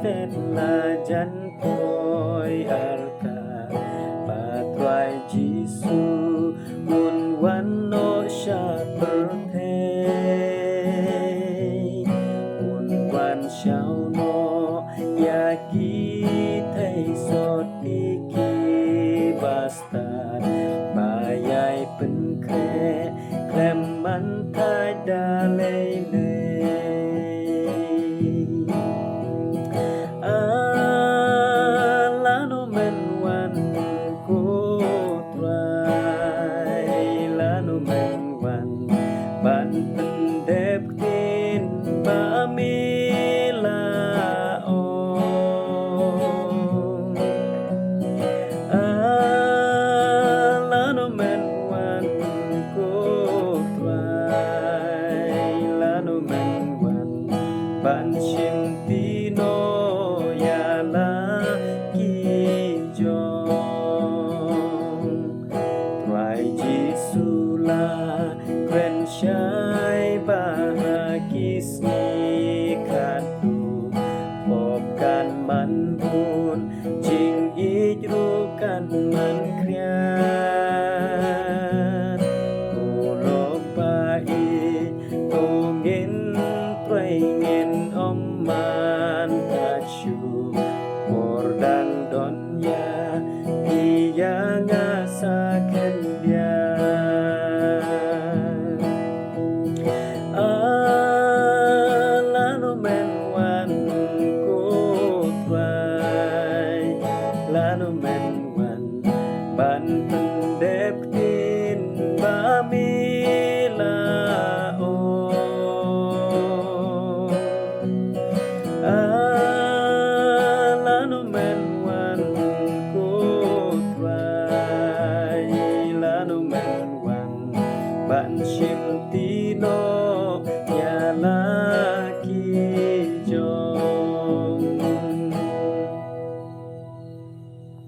stella jan poi arka patrai Jisu mun wan no sha per the mun wan shao no ya ki thai sot pi ki bastard bayai pen kre klem man thai da le le lano men wan ko trai lano men wan ban pen dep tin ba mi la o lano men wan ko trai lano men wan ban shin tino ya la ki jong trai Jisu la kren shai bahagis ni katu pop kan man pun jing ijrukan man kriat kulok pai tongin trai ngin om man kachu porda